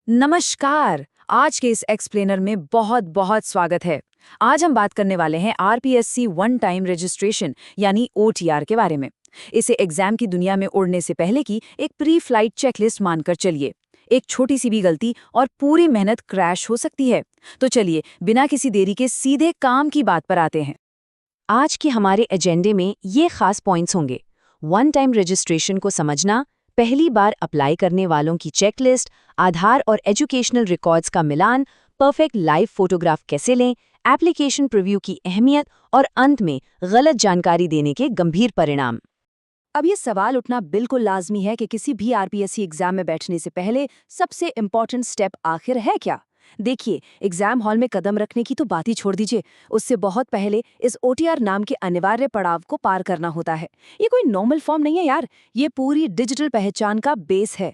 नमस्कार। आज के इस एक्सप्लेनर में बहुत बहुत स्वागत है। आज हम बात करने वाले हैं आरपीएससी वन टाइम रजिस्ट्रेशन यानी ओटीआर के बारे में। इसे एग्जाम की दुनिया में उड़ने से पहले की एक प्री फ्लाइट चेकलिस्ट मानकर चलिए। एक छोटी सी भी गलती और पूरी मेहनत क्रैश हो सकती है। तो चलिए बिना किसी देरी के सीधे काम की बात पर आते हैं। आज के हमारे एजेंडे में ये खास पॉइंट्स होंगे। वन टाइम रजिस्ट्रेशन को समझना, पहली बार अप्लाई करने वालों की चेकलिस्ट, आधार और एजुकेशनल रिकॉर्ड्स का मिलान, परफेक्ट लाइव फोटोग्राफ कैसे लें, एप्लीकेशन प्रीव्यू की अहमियत और अंत में गलत जानकारी देने के गंभीर परिणाम। अब ये सवाल उठना बिल्कुल लाजमी है कि किसी भी आरपीएससी एग्जाम में बैठने से पहले सबसे इम्पोर्टेंट स्टेप आखिर है क्या। देखिए, एग्जाम हॉल में कदम रखने की तो बात ही छोड़ दीजिए, उससे बहुत पहले इस ओटीआर नाम के अनिवार्य पड़ाव को पार करना होता है। ये कोई नॉर्मल फॉर्म नहीं है यार, ये पूरी डिजिटल पहचान का बेस है।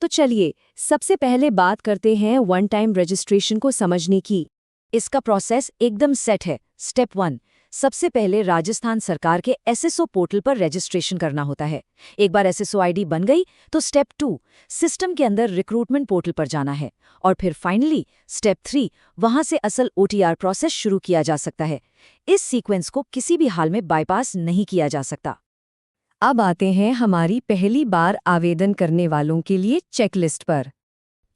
तो चलिए सबसे पहले बात करते हैं वन टाइम रजिस्ट्रेशन को समझने की। इसका प्रोसेस एकदम सेट है। स्टेप 1, सबसे पहले राजस्थान सरकार के एसएसओ पोर्टल पर रजिस्ट्रेशन करना होता है। एक बार एसएसओ आईडी बन गई तो स्टेप 2, सिस्टम के अंदर रिक्रूटमेंट पोर्टल पर जाना है। और फिर फाइनली स्टेप 3, वहां से असल ओटीआर प्रोसेस शुरू किया जा सकता है। इस सीक्वेंस को किसी भी हाल में बाईपास नहीं किया जा सकता। अब आते हैं हमारी पहली बार आवेदन करने वालों के लिए चेकलिस्ट पर।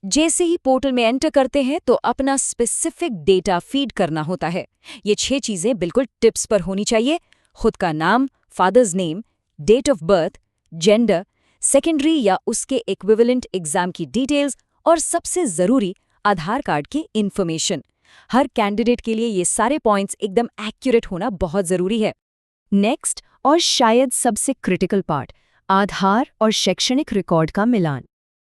जैसे ही पोर्टल में एंटर करते हैं तो अपना स्पेसिफिक डेटा फीड करना होता है। ये 6 चीजें बिल्कुल टिप्स पर होनी चाहिए। खुद का नाम, father's name, date of birth, gender, secondary या उसके इक्विवेलेंट एग्जाम की डिटेल्स और सबसे जरूरी आधार कार्ड की इन्फॉर्मेशन। हर कैंडिडेट के लिए ये सारे पॉइंट्स एकदम एक्यूरेट होना बहुत जरूरी है। नेक्स्ट और शायद सबसे क्रिटिकल पार्ट, आधार और शैक्षणिक रिकॉर्ड का मिलान।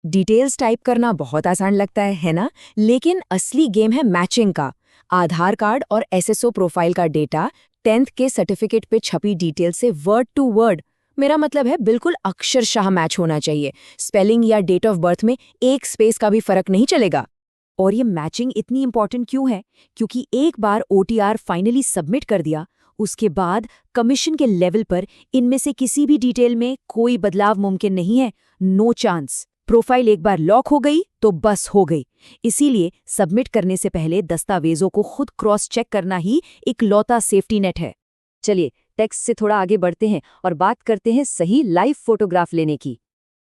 डिटेल्स टाइप करना बहुत आसान लगता है ना? लेकिन असली गेम है मैचिंग का। आधार कार्ड और एसएसओ प्रोफाइल का डेटा 10th के सर्टिफिकेट पे छपी डिटेल से वर्ड टू वर्ड, मेरा मतलब है बिल्कुल अक्षरशः मैच होना चाहिए। स्पेलिंग या डेट ऑफ बर्थ में एक स्पेस का भी फर्क नहीं चलेगा। और ये मैचिंग इतनी इंपॉर्टेंट क्यों है? क्योंकि एक बार ओटीआर फाइनली सबमिट कर दिया, उसके बाद कमीशन के लेवल पर इनमें से किसी भी डिटेल में कोई बदलाव मुमकिन नहीं है। No chance. प्रोफाइल एक बार लॉक हो गई तो बस हो गई। इसीलिए सबमिट करने से पहले दस्तावेजों को खुद क्रॉस चेक करना ही इकलौता सेफ्टी नेट है। चलिए टेक्स्ट से थोड़ा आगे बढ़ते हैं और बात करते हैं सही लाइव फोटोग्राफ लेने की।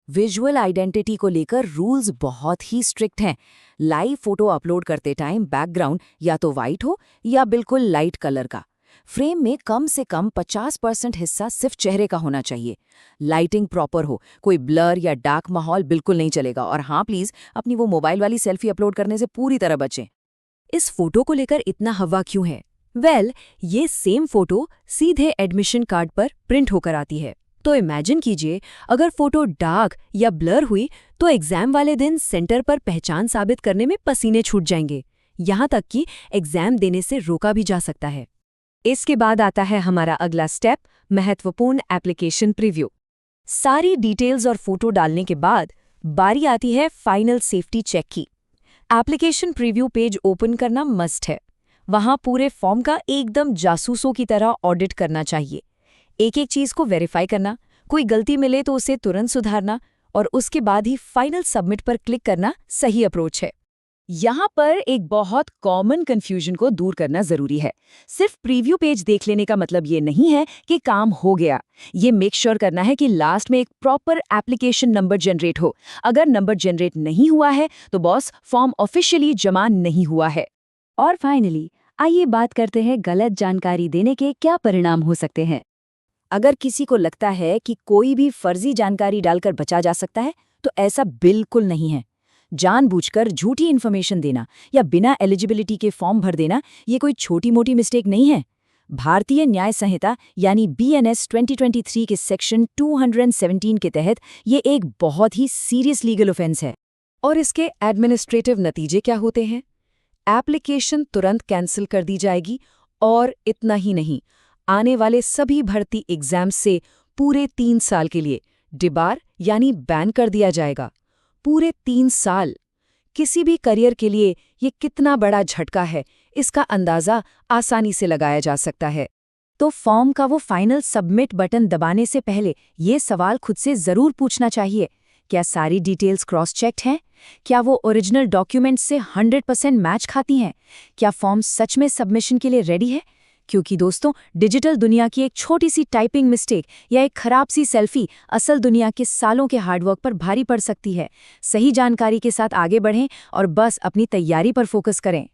विजुअल आइडेंटिटी को लेकर रूल्स बहुत ही स्ट्रिक्ट हैं। लाइव फोटो अपलोड करते टाइम बैकग्राउंड या तो वाइट हो या बिल्कुल लाइट कलर का। फ्रेम में कम से कम 50% हिस्सा सिर्फ चेहरे का होना चाहिए। लाइटिंग प्रॉपर हो, कोई ब्लर या डार्क माहौल बिल्कुल नहीं चलेगा। और हाँ प्लीज, अपनी वो मोबाइल वाली सेल्फी अपलोड करने से पूरी तरह बचें। इस फोटो को लेकर इतना हवा क्यों है? ये सेम फोटो सीधे एडमिशन कार्ड पर प्रिंट होकर आती है। तो इमेजिन कीजिए, अगर फोटो डार्क या ब्लर हुई तो एग्जाम वाले दिन सेंटर पर पहचान साबित करने में पसीने छूट जाएंगे। यहाँ तक कि एग्जाम देने से रोका भी जा सकता है। इसके बाद आता है हमारा अगला स्टेप, महत्वपूर्ण एप्लीकेशन प्रीव्यू। सारी डिटेल्स और फोटो डालने के बाद बारी आती है फाइनल सेफ्टी चेक की। एप्लीकेशन प्रीव्यू पेज ओपन करना मस्ट है। वहां पूरे फॉर्म का एकदम जासूसों की तरह ऑडिट करना चाहिए। एक एक चीज को वेरीफाई करना, कोई गलती मिले तो उसे तुरंत सुधारना और उसके बाद ही फाइनल सबमिट पर क्लिक करना सही अप्रोच है। यहाँ पर एक बहुत कॉमन कंफ्यूजन को दूर करना जरूरी है। सिर्फ प्रीव्यू पेज देख लेने का मतलब ये नहीं है कि काम हो गया। ये मेक श्योर करना है कि लास्ट में एक प्रॉपर एप्लीकेशन नंबर जनरेट हो। अगर नंबर जनरेट नहीं हुआ है तो बॉस, फॉर्म ऑफिशियली जमा नहीं हुआ है। और फाइनली आइए बात करते हैं गलत जानकारी देने के क्या परिणाम हो सकते हैं। अगर किसी को लगता है कि कोई भी फर्जी जानकारी डालकर बचा जा सकता है तो ऐसा बिल्कुल नहीं है। जानबूझकर झूठी इन्फॉर्मेशन देना या बिना एलिजिबिलिटी के फॉर्म भर देना ये कोई छोटी मोटी मिस्टेक नहीं है। भारतीय न्याय संहिता यानी बीएनएस 2023 के सेक्शन 217 के तहत ये एक बहुत ही सीरियस लीगल ऑफेंस है। और इसके एडमिनिस्ट्रेटिव नतीजे क्या होते हैं? एप्लीकेशन तुरंत कैंसिल कर दी जाएगी और इतना ही नहीं, आने वाले सभी भर्ती एग्जाम्स से पूरे 3 साल के लिए डिबार यानी बैन कर दिया जाएगा। पूरे 3 साल। किसी भी करियर के लिए ये कितना बड़ा झटका है, इसका अंदाजा आसानी से लगाया जा सकता है। तो फॉर्म का वो फाइनल सबमिट बटन दबाने से पहले ये सवाल खुद से जरूर पूछना चाहिए, क्या सारी डिटेल्स क्रॉस चेक्ड हैं? क्या वो ओरिजिनल डॉक्यूमेंट से 100% मैच खाती हैं? क्या फॉर्म सच में सबमिशन के लिए रेडी है? क्योंकि दोस्तों, डिजिटल दुनिया की एक छोटी सी टाइपिंग मिस्टेक या एक खराब सी सेल्फी असल दुनिया के सालों के हार्डवर्क पर भारी पड़ सकती है। सही जानकारी के साथ आगे बढ़ें और बस अपनी तैयारी पर फोकस करें।